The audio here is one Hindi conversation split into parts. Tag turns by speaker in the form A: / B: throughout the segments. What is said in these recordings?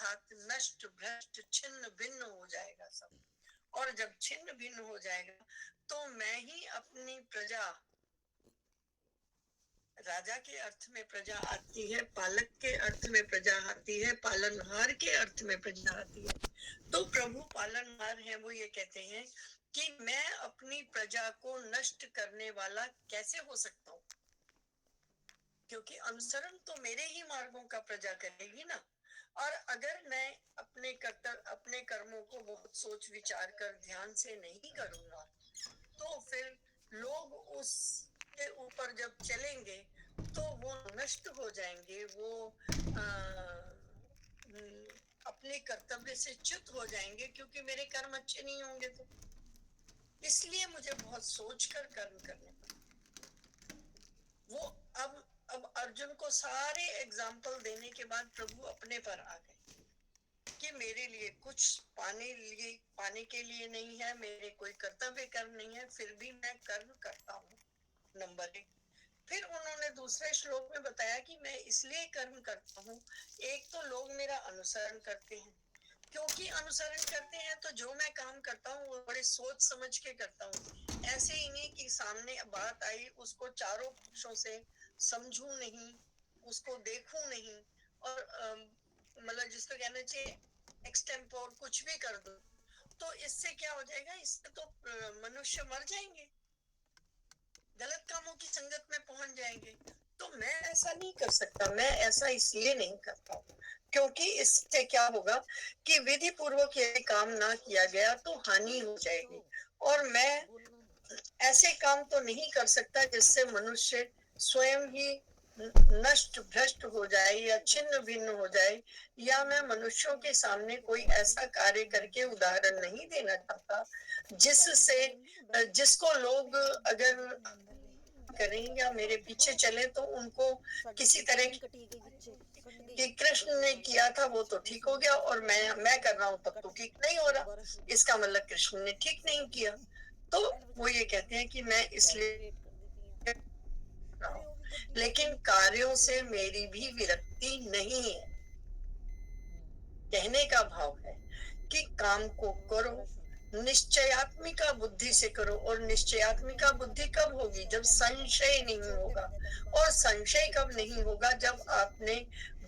A: साथ नष्ट भ्रष्ट छिन्न भिन्न हो जाएगा सब। और जब छिन्न भिन्न हो जाएगा तो मैं ही अपनी प्रजा, राजा के अर्थ में प्रजा आती है, पालक के अर्थ में प्रजा आती है, पालनहार के अर्थ में प्रजा आती है। तो प्रभु पालनहार है, वो ये कहते हैं कि मैं अपनी प्रजा को नष्ट करने वाला कैसे हो सकता हूँ, क्योंकि अनुसरण तो मेरे ही मार्गों का प्रजा करेगी ना। और अगर मैं अपने कर्मों को बहुत सोच विचार कर ध्यान से नहीं करूंगा तो फिर लोग उसके ऊपर जब चलेंगे तो वो नष्ट हो जाएंगे, वो अपने कर्तव्य से च्युत हो जाएंगे, क्योंकि मेरे कर्म अच्छे नहीं होंगे। तो इसलिए मुझे बहुत सोचकर कर्म करने पड़े। वो अब अर्जुन को सारे एग्जाम्पल देने के बाद प्रभु अपने पर आ गए कि मेरे लिए कुछ पाने के लिए नहीं है, मेरे कोई कर्तव्य कर्म नहीं है, फिर भी मैं कर्म करता हूँ, नंबर 1। फिर उन्होंने दूसरे श्लोक में बताया कि मैं इसलिए कर्म करता हूँ, एक तो लोग मेरा अनुसरण करते हैं, क्योंकि अनुसरण करते हैं तो जो मैं काम करता हूँ वो बड़े सोच समझ के करता हूँ। ऐसे ही नहीं कि सामने बात आई उसको चारों पक्षों से समझूं नहीं, उसको देखूं नहीं, और मतलब जिसको कहना चाहिए एक्सटेम्पोर कुछ भी कर दो। तो इससे क्या हो जाएगा, इससे तो मनुष्य मर जाएंगे, गलत कामों की संगत में पहुंच जाएंगे। तो मैं ऐसा नहीं कर सकता। मैं ऐसा इसलिए नहीं करता हूँ क्योंकि इससे क्या होगा कि विधि पूर्वक यदि काम ना किया गया तो हानि हो जाएगी, और मैं ऐसे काम तो नहीं कर सकता जिससे मनुष्य स्वयं ही नष्ट भ्रष्ट हो जाए या छिन्न भिन्न हो जाए। या मैं मनुष्यों के सामने कोई ऐसा कार्य करके उदाहरण नहीं देना चाहता जिसको लोग अगर करें या मेरे पीछे चले तो उनको किसी तरह कि कृष्ण ने किया था वो तो ठीक हो गया और मैं कर रहा हूँ तब तो ठीक नहीं हो रहा, इसका मतलब कृष्ण ने ठीक नहीं किया। तो वो ये कहते हैं कि मैं इसलिए, लेकिन कार्यों से मेरी भी विरक्ति नहीं है। कहने का भाव है कि काम को करो, निश्चयात्मिका बुद्धि से करो। और निश्चयात्मिका बुद्धि कब होगी, जब संशय नहीं होगा। और संशय कब नहीं होगा, जब आपने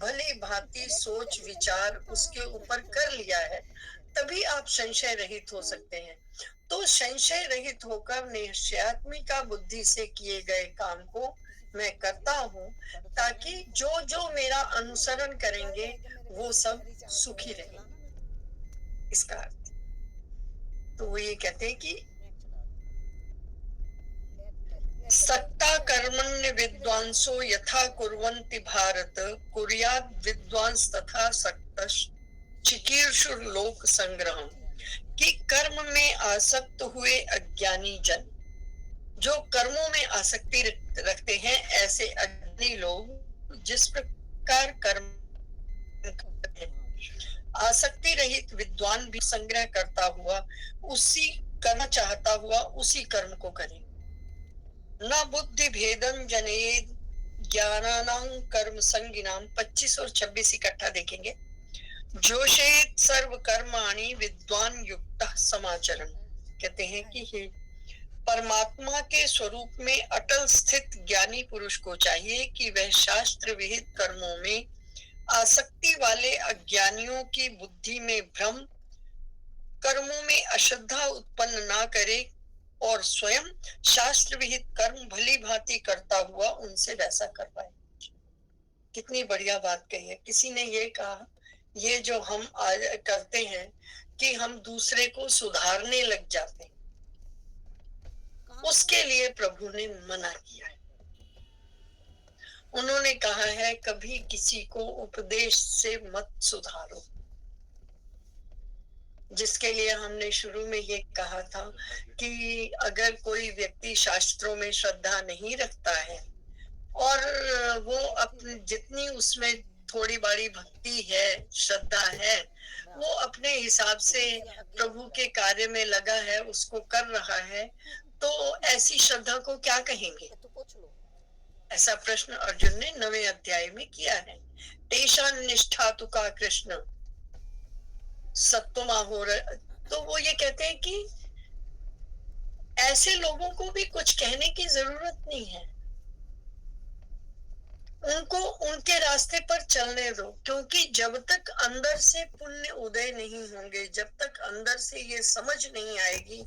A: भली भांति सोच विचार उसके ऊपर कर लिया है, तभी आप संशय रहित हो सकते हैं। तो संशय रहित होकर निश्चयात्मिका बुद्धि से किए गए काम को मैं करता हूँ, ताकि जो जो मेरा अनुसरण करेंगे वो सब सुखी रहेंगे, इसका अर्थ। तो वो ये कहते हैं कि सक्ता कर्मण्य विद्वांसो यथा कुर्वन्ति भारत, कुर्यात् विद्वांस तथा सक्तः चिकीर्षुर लोक संग्रहम। कि कर्म में आसक्त हुए अज्ञानी जन, जो कर्मों में आसक्ति रखते हैं, ऐसे अज्ञानी लोग जिस प्रकार कर्म करते हैं, आसक्ति रहित विद्वान भी संग्रह करता हुआ उसी करना चाहता हुआ उसी कर्म को करे। न बुद्धि भेदम जनेद ज्ञानानां कर्म संगिनाम। 25 और 26 इकट्ठा देखेंगे। जोशेत सर्व कर्माणि विद्वान युक्त समाचरण। कहते हैं कि हे परमात्मा के स्वरूप में अटल स्थित ज्ञानी पुरुष को चाहिए कि वह शास्त्र विहित कर्मों में आसक्ति वाले अज्ञानियों की बुद्धि में भ्रम, कर्मों में अश्रद्धा उत्पन्न ना करे और स्वयं शास्त्र विहित कर्म भली भांति करता हुआ उनसे वैसा करवाए। कितनी बढ़िया बात कही है। किसी ने ये कहा, ये जो हम करते हैं कि हम दूसरे को सुधारने लग जाते हैं, उसके लिए प्रभु ने मना किया है। उन्होंने कहा है कभी किसी को उपदेश से मत सुधारो, जिसके लिए हमने शुरू में ये कहा था कि अगर कोई व्यक्ति शास्त्रों में श्रद्धा नहीं रखता है और वो अपनी जितनी उसमें थोड़ी बड़ी भक्ति है, श्रद्धा है, वो अपने हिसाब से प्रभु के कार्य में लगा है, उसको कर रहा है, तो ऐसी श्रद्धा को क्या कहेंगे? ऐसा प्रश्न अर्जुन ने 9वें अध्याय में किया है। तेषां निष्ठा तु का कृष्ण, सत्वमा हो रहा, तो वो ये कहते हैं कि ऐसे लोगों को भी कुछ कहने की जरूरत नहीं है, उनको उनके रास्ते पर चलने दो, क्योंकि जब तक अंदर से पुण्य उदय नहीं होंगे, जब तक अंदर से ये समझ नहीं आएगी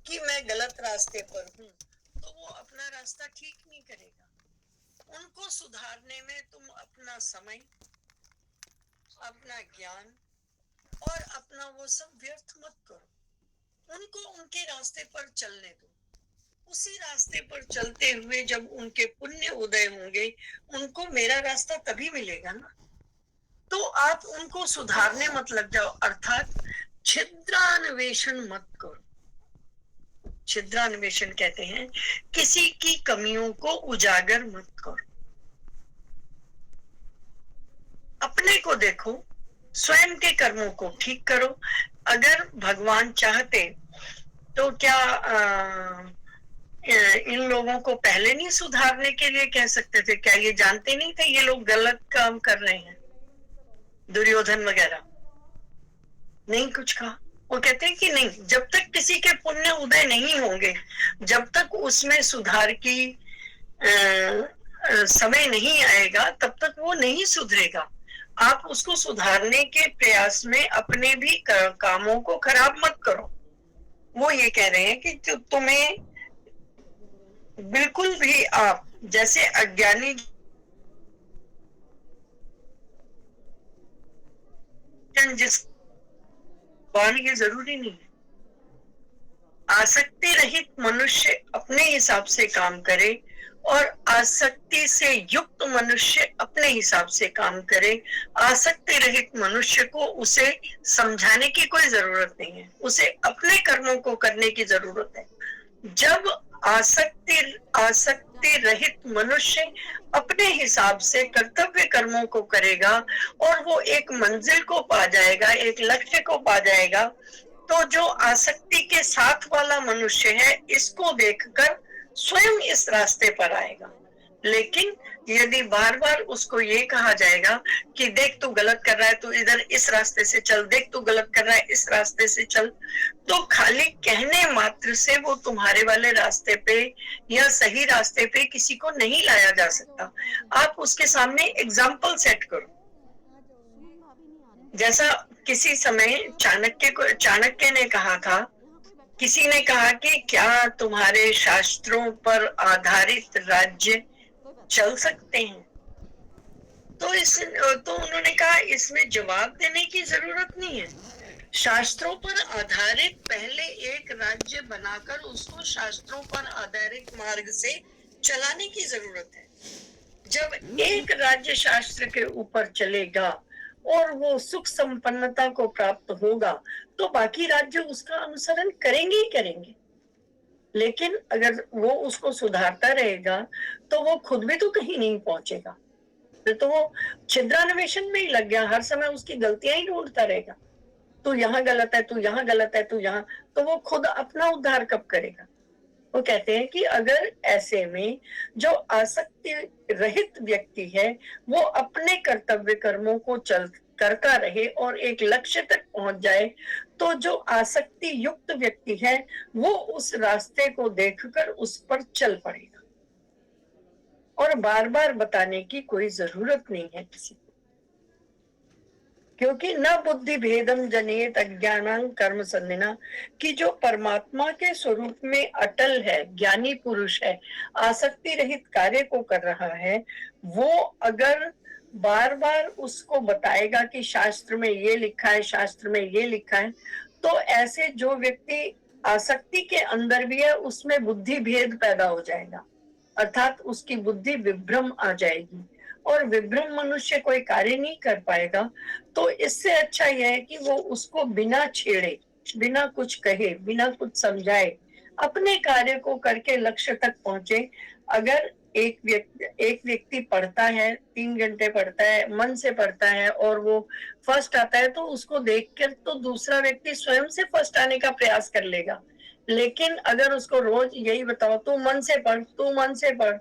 A: कि मैं गलत रास्ते पर हूँ, तो वो अपना रास्ता ठीक नहीं करेगा। उनको सुधारने में तुम अपना समय, अपना ज्ञान और अपना वो सब व्यर्थ मत करो, उनको उनके रास्ते पर चलने दो। उसी रास्ते पर चलते हुए जब उनके पुण्य उदय होंगे, उनको मेरा रास्ता तभी मिलेगा ना। तो आप उनको सुधारने मत लग जाओ, अर्थात छिद्रान्वेषण मत करो। छिद्रान्वेषण कहते हैं किसी की कमियों को उजागर मत करो, अपने को देखो, स्वयं के कर्मों को ठीक करो। अगर भगवान चाहते तो क्या इन लोगों को पहले नहीं सुधारने के लिए कह सकते थे? क्या ये जानते नहीं थे ये लोग गलत काम कर रहे हैं? दुर्योधन वगैरह नहीं कुछ कहा। वो कहते हैं कि नहीं, जब तक किसी के पुण्य उदय नहीं होंगे, जब तक उसमें सुधार की समय नहीं आएगा, तब तक वो नहीं सुधरेगा। आप उसको सुधारने के प्रयास में अपने भी कामों को खराब मत करो। वो ये कह रहे हैं कि तुम्हें बिल्कुल भी, आप जैसे अज्ञानी जन जिस ये जरूरी नहीं है। आसक्ति रहित मनुष्य अपने हिसाब से काम करे और आसक्ति से युक्त मनुष्य अपने हिसाब से काम करे। आसक्ति रहित मनुष्य को उसे समझाने की कोई जरूरत नहीं है, उसे अपने कर्मों को करने की जरूरत है। जब आसक्ति रहित मनुष्य अपने हिसाब से कर्तव्य कर्मों को करेगा और वो एक मंजिल को पा जाएगा, एक लक्ष्य को पा जाएगा, तो जो आसक्ति के साथ वाला मनुष्य है, इसको देखकर स्वयं इस रास्ते पर आएगा। लेकिन यदि बार बार उसको ये कहा जाएगा कि देख तू गलत कर रहा है, तू इधर इस रास्ते से चल, देख तू गलत कर रहा है, इस रास्ते से चल, तो खाली कहने मात्र से वो तुम्हारे वाले रास्ते पे या सही रास्ते पे किसी को नहीं लाया जा सकता। आप उसके सामने एग्जाम्पल सेट करो। जैसा किसी समय चाणक्य ने कहा था, किसी ने कहा कि क्या तुम्हारे शास्त्रों पर आधारित राज्य चल सकते हैं? तो उन्होंने कहा इसमें जवाब देने की जरूरत नहीं है। शास्त्रों पर आधारित पहले एक राज्य बनाकर उसको शास्त्रों पर आधारित मार्ग से चलाने की जरूरत है। जब एक राज्य शास्त्र के ऊपर चलेगा और वो सुख संपन्नता को प्राप्त होगा, तो बाकी राज्य उसका अनुसरण करेंगे ही करेंगे। लेकिन अगर वो उसको सुधारता रहेगा तो वो खुद भी तो कहीं नहीं पहुंचेगा, तो वो छिद्रान्वेषण में ही लग गया, हर समय उसकी गलतियां ही ढूंढता रहेगा। तू यहाँ गलत है, तू यहाँ गलत है, तू यहाँ, तो वो खुद अपना उद्धार कब करेगा? वो कहते हैं कि अगर ऐसे में जो आसक्ति रहित व्यक्ति है, वो अपने कर्तव्य कर्मों को करता रहे और एक लक्ष्य तक पहुंच जाए, तो जो आसक्ति युक्त व्यक्ति है, वो उस रास्ते को देखकर उस पर चल पड़ेगा और बार बार बताने की कोई जरूरत नहीं है किसी को, क्योंकि न बुद्धि भेदम जनेत अज्ञानं कर्म संधिना, कि जो परमात्मा के स्वरूप में अटल है, ज्ञानी पुरुष है, आसक्ति रहित कार्य को कर रहा है, वो अगर बार बार उसको बताएगा कि शास्त्र में ये लिखा है, शास्त्र में ये लिखा है, तो ऐसे जो व्यक्ति आसक्ति के अंदर भी है, उसमें बुद्धि भेद पैदा हो जाएगा, अर्थात उसकी बुद्धि विभ्रम आ जाएगी और विभ्रम मनुष्य कोई कार्य नहीं कर पाएगा। तो इससे अच्छा यह है कि वो उसको बिना छेड़े, बिना कुछ कहे, बिना कुछ समझाए, अपने कार्य को करके लक्ष्य तक पहुंचे। अगर एक व्यक्ति पढ़ता है, 3 घंटे पढ़ता है, मन से पढ़ता है और वो फर्स्ट आता है, तो उसको देखकर तो दूसरा व्यक्ति स्वयं से फर्स्ट आने का प्रयास कर लेगा। लेकिन अगर उसको रोज यही बताओ तू मन से पढ़, तू मन से पढ़,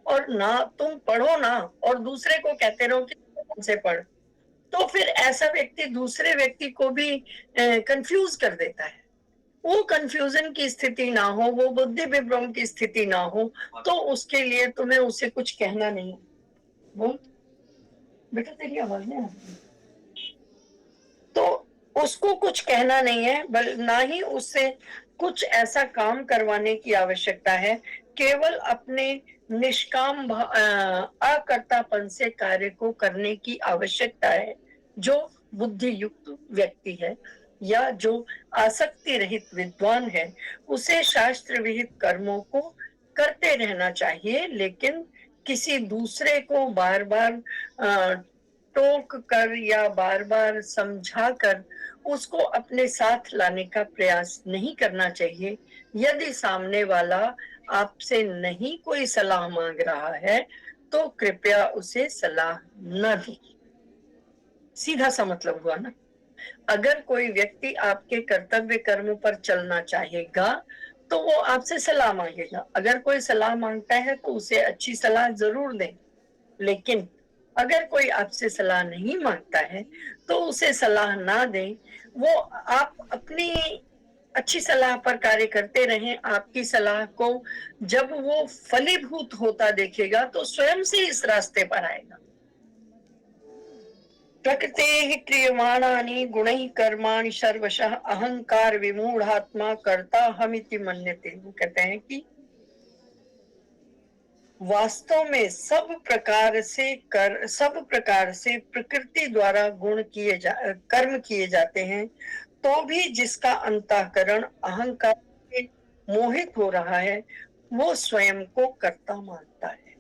A: और ना तुम पढ़ो ना और दूसरे को कहते रहो कि मन से पढ़, तो फिर ऐसा व्यक्ति दूसरे व्यक्ति को भी कंफ्यूज कर देता है। वो कंफ्यूजन की स्थिति ना हो, वो बुद्धि विभ्रम की स्थिति ना हो, तो उसके लिए तुम्हें उसे कुछ कहना नहीं। बोल बेटा, तेरी आवाज नहीं आ रही। तो उसको कुछ कहना नहीं है, ना ही उससे कुछ ऐसा काम करवाने की आवश्यकता है। केवल अपने निष्काम अकर्तापन से कार्य को करने की आवश्यकता है। जो बुद्धि युक्त व्यक्ति है या जो आसक्ति रहित विद्वान है, उसे शास्त्र विहित कर्मों को करते रहना चाहिए, लेकिन किसी दूसरे को बार बार टोक कर या बार बार समझा कर उसको अपने साथ लाने का प्रयास नहीं करना चाहिए। यदि सामने वाला आपसे नहीं कोई सलाह मांग रहा है तो कृपया उसे सलाह न दें। सीधा सा मतलब हुआ ना। अगर कोई व्यक्ति आपके कर्तव्य कर्म पर चलना चाहेगा तो वो आपसे सलाह मांगेगा। अगर कोई सलाह मांगता है तो उसे अच्छी सलाह जरूर दें, लेकिन अगर कोई आपसे सलाह नहीं मांगता है तो उसे सलाह ना दें। वो आप अपनी अच्छी सलाह पर कार्य करते रहें। आपकी सलाह को जब वो फलीभूत होता देखेगा तो स्वयं से इस रास्ते पर आएगा। प्रकृतेः क्रियमाणानि गुणैः कर्माणि सर्वशः अहंकार विमूढ़ात्मा कर्ता हमिति मन्यते। वो कहते हैं कि वास्तव में सब प्रकार से प्रकृति द्वारा कर्म किए जाते हैं, तो भी जिसका अंतःकरण अहंकार से मोहित हो रहा है वो स्वयं को कर्ता मानता है।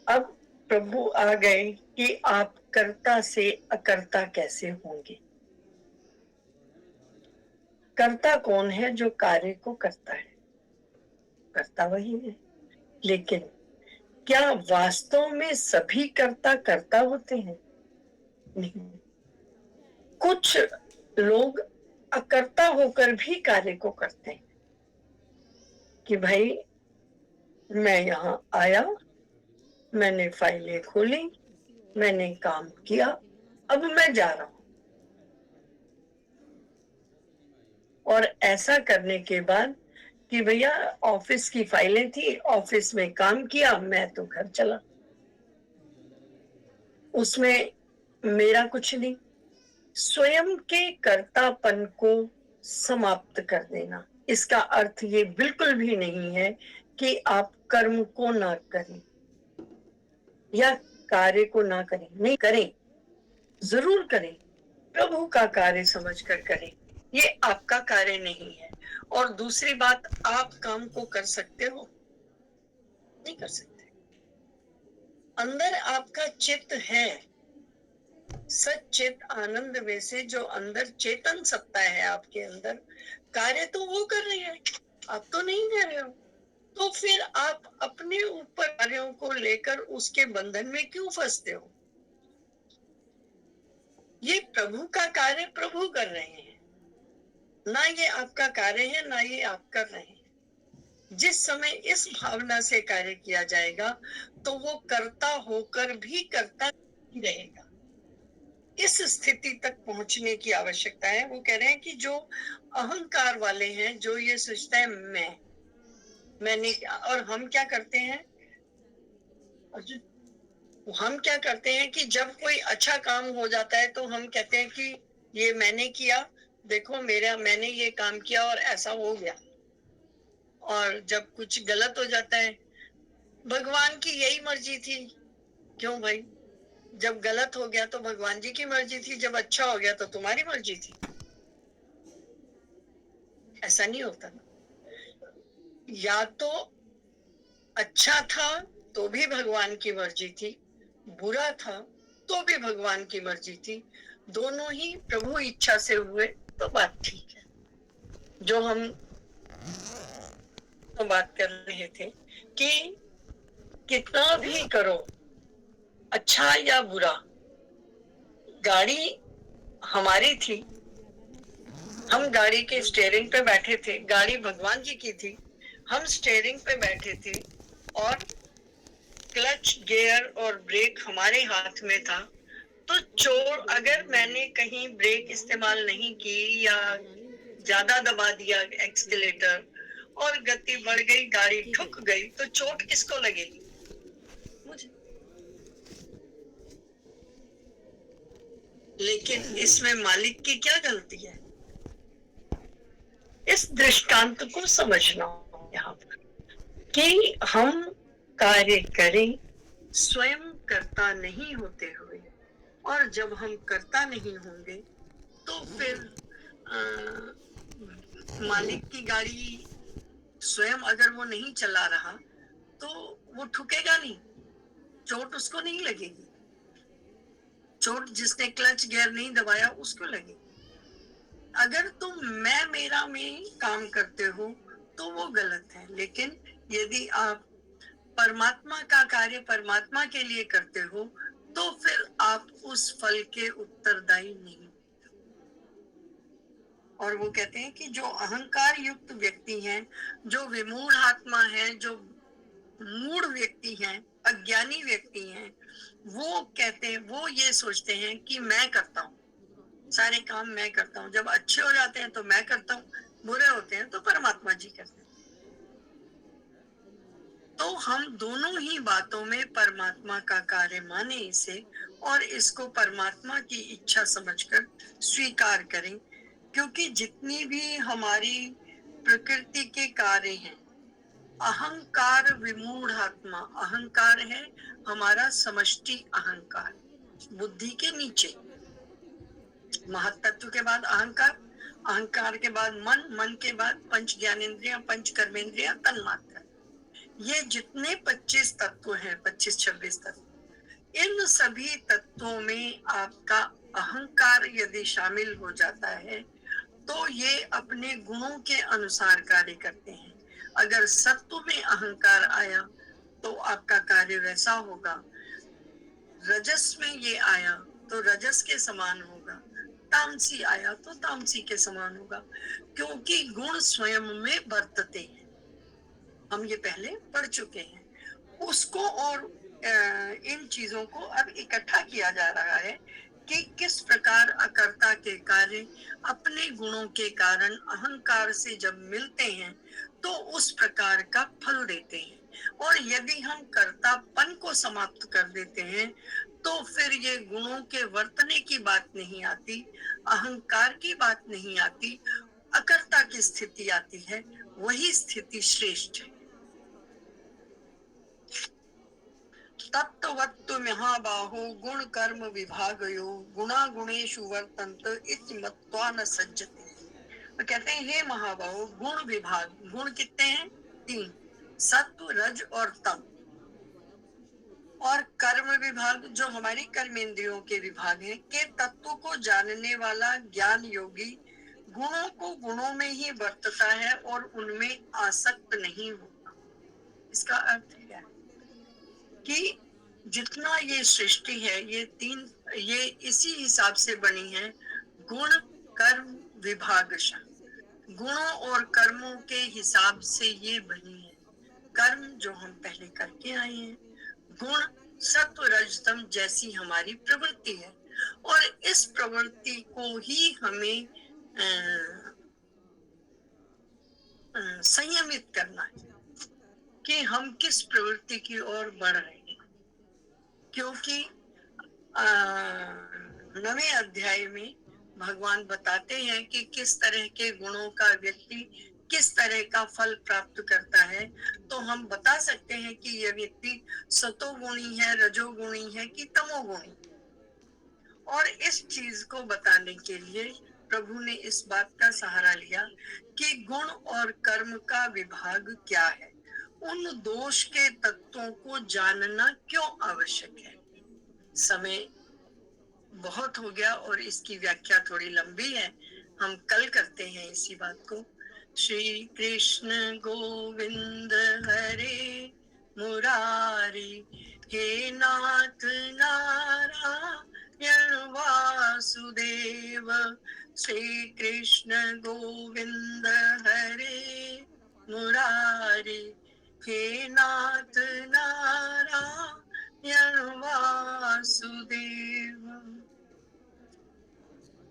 A: अब प्रभु आ गए कि आप कर्ता से अकर्ता कैसे होंगे। कर्ता कौन है? जो कार्य को करता है, कर्ता वही है। लेकिन क्या वास्तव में सभी कर्ता होते हैं? नहीं। कुछ लोग अकर्ता होकर भी कार्य को करते हैं कि भाई मैं यहाँ आया, मैंने फाइलें खोली, मैंने काम किया, अब मैं जा रहा हूं। और ऐसा करने के बाद कि भैया ऑफिस की फाइलें थी, ऑफिस में काम किया, मैं तो घर चला, उसमें मेरा कुछ नहीं। स्वयं के कर्तापन को समाप्त कर देना, इसका अर्थ ये बिल्कुल भी नहीं है कि आप कर्म को ना करें या कार्य को ना करें। नहीं करें, जरूर करें, प्रभु का कार्य समझकर करें, ये आपका कार्य नहीं है। और दूसरी बात, आप काम को कर सकते हो? नहीं कर सकते। अंदर आपका चित्त है, सच्चित आनंद में से जो अंदर चेतन सत्ता है आपके अंदर, कार्य तो वो कर रही है, आप तो नहीं कर रहे हो। तो फिर आप अपने ऊपर कार्यों को लेकर उसके बंधन में क्यों फंसते हो? ये प्रभु का कार्य प्रभु कर रहे हैं, ना ये आपका कार्य है, ना ये आप कर रहे हैं। जिस समय इस भावना से कार्य किया जाएगा तो वो कर्ता होकर भी कर्ता रहेगा। इस स्थिति तक पहुंचने की आवश्यकता है। वो कह रहे हैं कि जो अहंकार वाले हैं, जो ये सोचता है मैंने, और हम क्या करते हैं, हम क्या करते हैं कि जब कोई अच्छा काम हो जाता है तो हम कहते हैं कि ये मैंने किया, देखो मैंने ये काम किया और ऐसा हो गया। और जब कुछ गलत हो जाता है, भगवान की यही मर्जी थी। क्यों भाई? जब गलत हो गया तो भगवान जी की मर्जी थी, जब अच्छा हो गया तो तुम्हारी मर्जी थी। ऐसा नहीं होता ना। या तो अच्छा था तो भी भगवान की मर्जी थी, बुरा था तो भी भगवान की मर्जी थी, दोनों ही प्रभु इच्छा से हुए तो बात ठीक है। जो हम तो बात कर रहे थे कि कितना भी करो, अच्छा या बुरा, गाड़ी हमारी थी, हम गाड़ी के स्टीयरिंग पे बैठे थे, गाड़ी भगवान जी की थी, हम स्टीयरिंग पे बैठे थे और क्लच, गियर और ब्रेक हमारे हाथ में था। तो चोट, अगर मैंने कहीं ब्रेक इस्तेमाल नहीं की या ज्यादा दबा दिया एक्सीलरेटर और गति बढ़ गई, गाड़ी ठुक गई, तो चोट किसको लगेगी? मुझे। लेकिन इसमें मालिक की क्या गलती है? इस दृष्टांत को समझना यहाँ पर कि हम कार्य करें स्वयं कर्ता नहीं होते हुए, और जब हम कर्ता नहीं होंगे तो फिर मालिक की गाड़ी स्वयं अगर वो नहीं चला रहा तो वो ठुकेगा नहीं, चोट उसको नहीं लगेगी। चोट जिसने क्लच गियर नहीं दबाया उसको लगेगी। अगर तुम मैं मेरा में काम करते हो तो वो गलत है, लेकिन यदि आप परमात्मा का कार्य परमात्मा के लिए करते हो तो फिर आप उस फल के उत्तरदायी नहीं। और वो कहते हैं कि जो अहंकार युक्त व्यक्ति हैं, जो विमूढ़ आत्मा है, जो मूढ़ व्यक्ति हैं, अज्ञानी व्यक्ति हैं, वो कहते हैं, वो ये सोचते हैं कि मैं करता हूँ, सारे काम मैं करता हूँ। जब अच्छे हो जाते हैं तो मैं करता हूँ, बुरे होते हैं तो परमात्मा जी करते हैं। तो हम दोनों ही बातों में परमात्मा का कार्य माने इसे, और इसको परमात्मा की इच्छा समझकर स्वीकार करें, क्योंकि जितनी भी हमारी प्रकृति के कार्य हैं, अहंकार विमूढ़ आत्मा, अहंकार है हमारा समष्टि अहंकार, बुद्धि के नीचे, महत्त्व के बाद अहंकार, अहंकार के बाद मन, मन के बाद पंच ज्ञानेंद्रियां, पंच कर्मेंद्रियां, तन्मात्रा। ये जितने 25 तत्व हैं, 25-26 तत्व, इन सभी तत्वों में आपका अहंकार यदि शामिल हो जाता है तो ये अपने गुणों के अनुसार कार्य करते हैं। अगर सत्व में अहंकार आया तो आपका कार्य वैसा होगा, रजस में ये आया तो रजस के समान होगा, तामसी आया तो तामसी के समान होगा, क्योंकि गुण स्वयं में बरतते हैं। हम ये पहले पढ़ चुके हैं उसको, और इन चीजों को अब इकट्ठा किया जा रहा है कि किस प्रकार अकर्ता के कार्य अपने गुणों के कारण अहंकार से जब मिलते हैं तो उस प्रकार का फल देते हैं। और यदि हम कर्तापन को समाप्त कर देते हैं तो फिर ये गुणों के वर्तने की बात नहीं आती, अहंकार की बात नहीं आती, अकर्ता की स्थिति आती है। वही स्थिति श्रेष्ठ है। तत्वत्तु महाबाहो गुण कर्म विभागयो गुणा गुणेषु वर्तन्त इति मत्वा न सज्जते। तो कहते हैं हे महाबाहो, गुण विभाग, गुण कितने हैं? 3, सत्व, रज और तम। और कर्म विभाग जो हमारी कर्मेंद्रियों के विभाग हैं, के तत्व को जानने वाला ज्ञान योगी गुणों को गुणों में ही बरतता है और उनमें आसक्त नहीं होता। इसका अर्थ क्या है कि जितना ये सृष्टि है, ये 3, ये इसी हिसाब से बनी है, गुण कर्म विभागशः, गुणों और कर्मों के हिसाब से ये बनी है। कर्म जो हम पहले करके आए हैं, गुण सत्व रजतम जैसी हमारी प्रवृत्ति है, और इस प्रवृत्ति को ही हमें संयमित करना है कि हम किस प्रवृत्ति की ओर बढ़ रहे हैं। क्योंकि 9वें अध्याय में भगवान बताते हैं कि किस तरह के गुणों का व्यक्ति किस तरह का फल प्राप्त करता है। तो हम बता सकते हैं कि यह व्यक्ति सतोगुणी है, रजोगुणी है कि तमोगुणी। और इस चीज को बताने के लिए प्रभु ने इस बात का सहारा लिया कि गुण और कर्म का विभाग क्या है, उन दोष के तत्वों को जानना क्यों आवश्यक है। समय बहुत हो गया और इसकी व्याख्या थोड़ी लंबी है, हम कल करते हैं इसी बात को। श्री कृष्ण गोविंद हरे मुरारी, हे नाथ नारायण वासुदेव। श्री कृष्ण गोविंद हरे मुरारी, हे नाथ नारायण वासुदेव।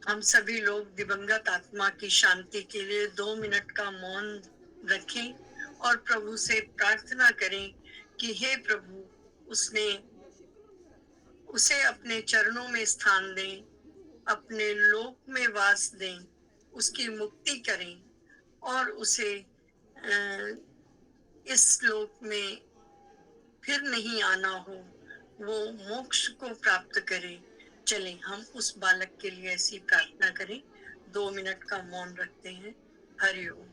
A: हम सभी लोग दिवंगत आत्मा की शांति के लिए 2 मिनट का मौन रखें और प्रभु से प्रार्थना करें कि हे प्रभु, उसे अपने चरणों में स्थान दें, अपने लोक में वास दें, उसकी मुक्ति करें और उसे इस लोक में फिर नहीं आना हो, वो मोक्ष को प्राप्त करे। चलें हम उस बालक के लिए ऐसी प्रार्थना करें। 2 मिनट का मौन रखते हैं। हरि ओम।